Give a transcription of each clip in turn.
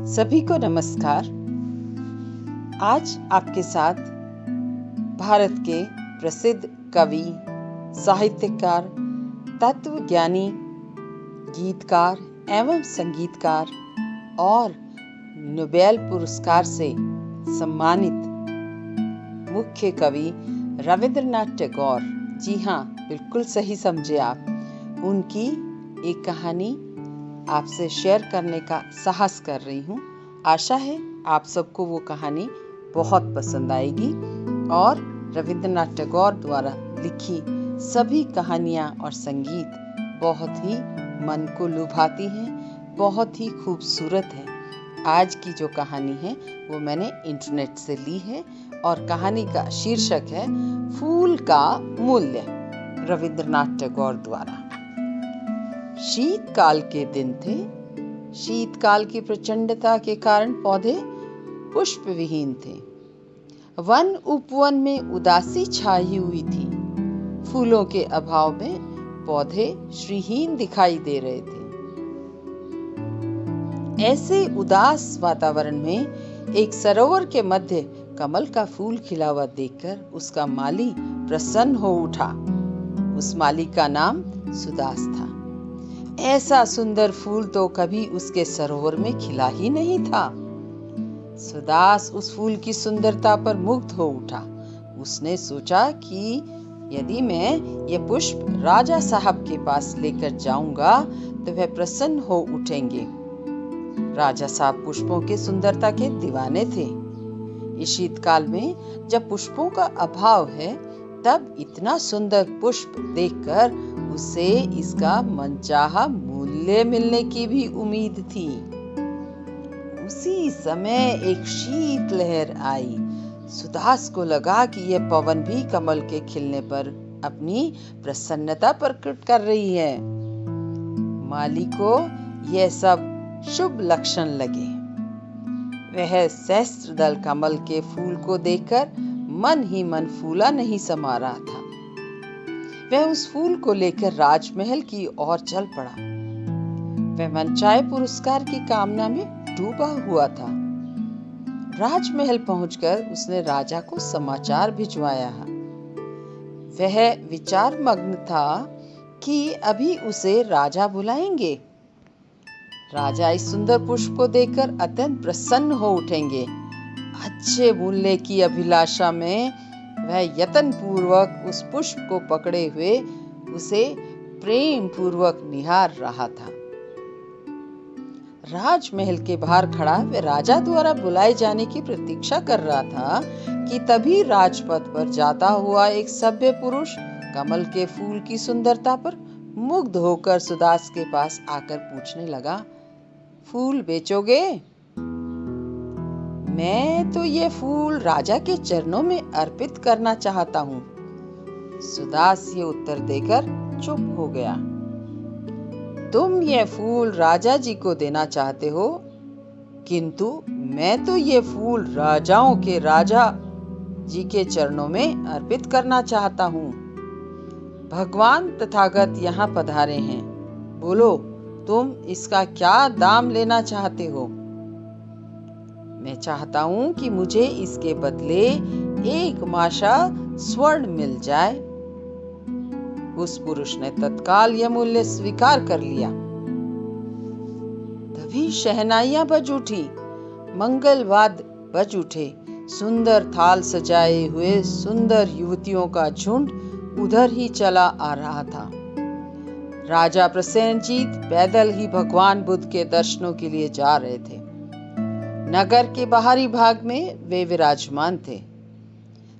सभी को नमस्कार। आज आपके साथ भारत के प्रसिद्ध कवि, साहित्यकार, तत्वज्ञानी, गीतकार एवं संगीतकार और नोबेल पुरस्कार से सम्मानित मुख्य कवि रविंद्रनाथ टैगोर, जी हाँ, बिल्कुल सही समझे आप, उनकी एक कहानी आपसे शेयर करने का साहस कर रही हूँ। आशा है आप सबको वो कहानी बहुत पसंद आएगी और रविंद्रनाथ टैगोर द्वारा लिखी सभी कहानियाँ और संगीत बहुत ही मन को लुभाती हैं, बहुत ही खूबसूरत है। आज की जो कहानी है वो मैंने इंटरनेट से ली है और कहानी का शीर्षक है फूल का मूल्य, रविंद्रनाथ टैगोर द्वारा। शीतकाल के दिन थे। शीतकाल की प्रचंडता के कारण पौधे पुष्प विहीन थे। वन उपवन में उदासी छाई हुई थी। फूलों के अभाव में पौधे श्रीहीन दिखाई दे रहे थे। ऐसे उदास वातावरण में एक सरोवर के मध्य कमल का फूल खिला हुआ देखकर उसका माली प्रसन्न हो उठा। उस माली का नाम सुदास था। ऐसा सुंदर फूल तो कभी उसके सरोवर में खिला ही नहीं था। सुदास उस फूल की सुंदरता पर मुग्ध हो उठा। उसने सोचा कि यदि मैं ये पुष्प राजा साहब के पास लेकर जाऊंगा तो वह प्रसन्न हो उठेंगे। राजा साहब पुष्पों की सुंदरता के दीवाने थे। इस शीतकाल में जब पुष्पों का अभाव है, तब इतना सुंदर पुष्प देखकर उसे इसका मनचाहा मूल्य मिलने की भी उम्मीद थी। उसी समय एक शीत लहर आई। सुदास को लगा कि यह पवन भी कमल के खिलने पर अपनी प्रसन्नता प्रकट कर रही है। माली को यह सब शुभ लक्षण लगे। वह सहस्त्रदल कमल के फूल को देखकर मन ही मन फूला नहीं समा रहा था। वह उस फूल को लेकर राजमहल की ओर चल पड़ा। वह मनचाहे पुरस्कार की कामना में डूबा हुआ था। राजमहल पहुंचकर उसने राजा को समाचार भिजवाया। वह विचार मग्न था कि अभी उसे राजा बुलाएंगे। राजा इस सुंदर पुष्प को देखकर अत्यंत प्रसन्न हो उठेंगे। अच्छे मूल्य की अभिलाषा में वह यत्न पूर्वक उस पुष्प को पकड़े हुए उसे प्रेम पूर्वक निहार रहा था। राजमहल के बाहर खड़ा वह राजा द्वारा बुलाए जाने की प्रतीक्षा कर रहा था कि तभी राजपथ पर जाता हुआ एक सभ्य पुरुष कमल के फूल की सुंदरता पर मुग्ध होकर सुदास के पास आकर पूछने लगा, फूल बेचोगे? मैं तो ये फूल राजा के चरणों में अर्पित करना चाहता हूँ। सुदास ये उत्तर देकर चुप हो गया। तुम ये फूल राजा जी को देना चाहते हो, किंतु मैं तो ये फूल राजाओं के राजा जी के चरणों में अर्पित करना चाहता हूँ। भगवान तथागत यहाँ पधारे हैं। बोलो, तुम इसका क्या दाम लेना चाहते हो? मैं चाहता हूं कि मुझे इसके बदले 1 माशा स्वर्ण मिल जाए। उस पुरुष ने तत्काल यह मूल्य स्वीकार कर लिया। तभी शहनाइयां बज उठी, मंगलवाद्य बज उठे। सुंदर थाल सजाए हुए सुंदर युवतियों का झुंड उधर ही चला आ रहा था। राजा प्रसेनजीत पैदल ही भगवान बुद्ध के दर्शनों के लिए जा रहे थे। नगर के बाहरी भाग में वे विराजमान थे।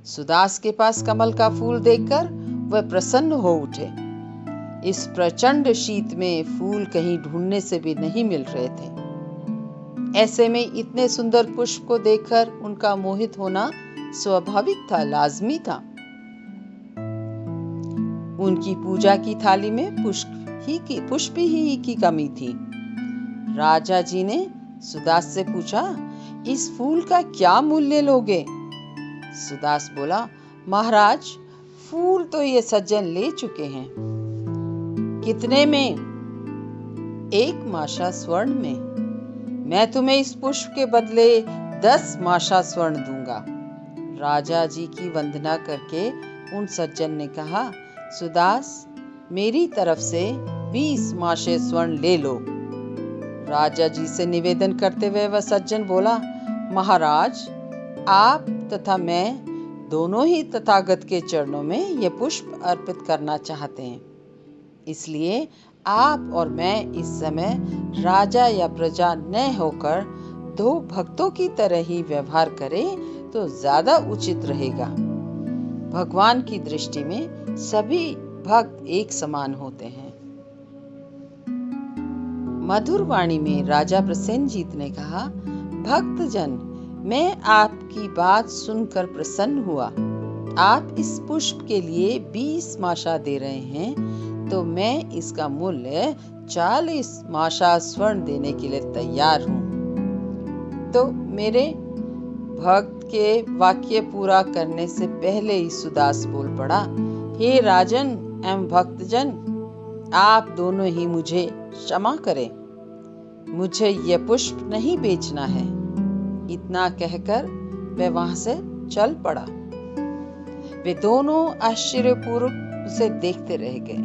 सुदास के पास कमल का फूल देखकर वह प्रसन्न हो उठे। इस प्रचंड शीत में फूल कहीं ढूंढने से भी नहीं मिल रहे थे। ऐसे में इतने सुंदर पुष्प को देखकर उनका मोहित होना स्वाभाविक था, लाजमी था। उनकी पूजा की थाली में पुष्प ही की कमी थी। राजा जी ने सुदास से पूछा, इस फूल का क्या मूल्य लोगे? सुदास बोला, महाराज, फूल तो ये सज्जन ले चुके हैं। कितने में? 1 माशा स्वर्ण में। मैं तुम्हें इस पुष्प के बदले 10 माशा स्वर्ण दूंगा। राजा जी की वंदना करके उन सज्जन ने कहा, सुदास, मेरी तरफ से 20 माशे स्वर्ण ले लो। राजा जी से निवेदन करते हुए वह सज्जन बोला, महाराज, आप तथा मैं दोनों ही तथागत के चरणों में यह पुष्प अर्पित करना चाहते हैं। इसलिए आप और मैं इस समय राजा या प्रजा न होकर 2 भक्तों की तरह ही व्यवहार करें तो ज्यादा उचित रहेगा। भगवान की दृष्टि में सभी भक्त एक समान होते हैं। मधुर वाणी में राजा प्रसेनजीत ने कहा, भक्तजन, मैं आपकी बात सुनकर प्रसन्न हुआ। आप इस पुष्प के लिए 20 माशा दे रहे हैं, तो मैं इसका मूल्य 40 माशा स्वर्ण देने के लिए तैयार हूँ। तो मेरे भक्त के वाक्य पूरा करने से पहले ही सुदास बोल पड़ा, हे राजन एवं भक्तजन, आप दोनों ही मुझे क्षमा करें। मुझे यह पुष्प नहीं बेचना है। इतना कहकर वह वहां से चल पड़ा। वे दोनों आश्चर्यपूर्वक उसे देखते रह गए।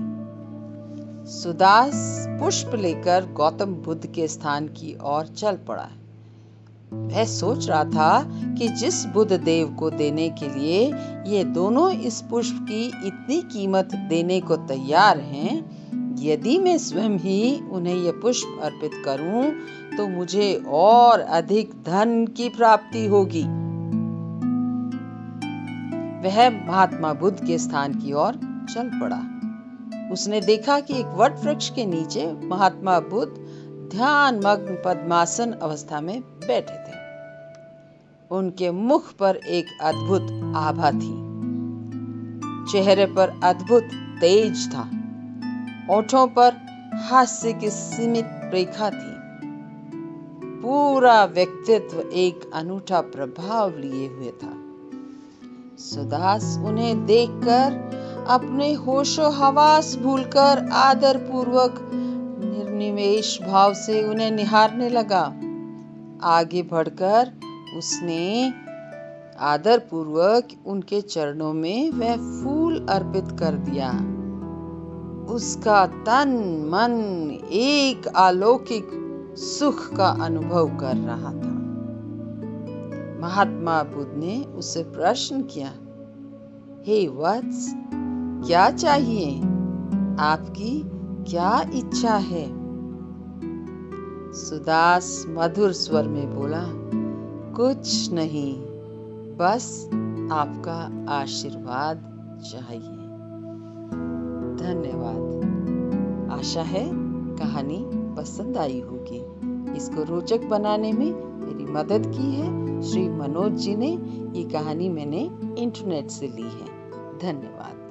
सुदास पुष्प लेकर गौतम बुद्ध के स्थान की ओर चल पड़ा। वह सोच रहा था कि जिस बुद्ध देव को देने के लिए ये दोनों इस पुष्प की इतनी कीमत देने को तैयार हैं, यदि मैं स्वयं ही उन्हें यह पुष्प अर्पित करूं तो मुझे और अधिक धन की प्राप्ति होगी। वह महात्मा बुद्ध के स्थान की ओर चल पड़ा। उसने देखा कि एक वट वृक्ष के नीचे महात्मा बुद्ध ध्यान मग्न पद्मासन अवस्था में बैठे थे। उनके मुख पर एक अद्भुत आभा थी। चेहरे पर अद्भुत तेज था। ओठों पर हास्य की सीमित रेखा थी। पूरा व्यक्तित्व एक अनूठा प्रभाव लिए हुए था। सुदास उन्हें देखकर अपने होशो हवास भूलकर आदर पूर्वक निर्निमेष भाव से उन्हें निहारने लगा। आगे बढ़कर उसने आदर पूर्वक उनके चरणों में वह फूल अर्पित कर दिया। उसका तन मन एक अलौकिक सुख का अनुभव कर रहा था। महात्मा बुद्ध ने उससे प्रश्न किया, हे वत्स, क्या चाहिए? आपकी क्या इच्छा है? सुदास मधुर स्वर में बोला, कुछ नहीं, बस आपका आशीर्वाद चाहिए। धन्यवाद। आशा है कहानी पसंद आई होगी। इसको रोचक बनाने में मेरी मदद की है श्री मनोज जी ने। ये कहानी मैंने इंटरनेट से ली है। धन्यवाद।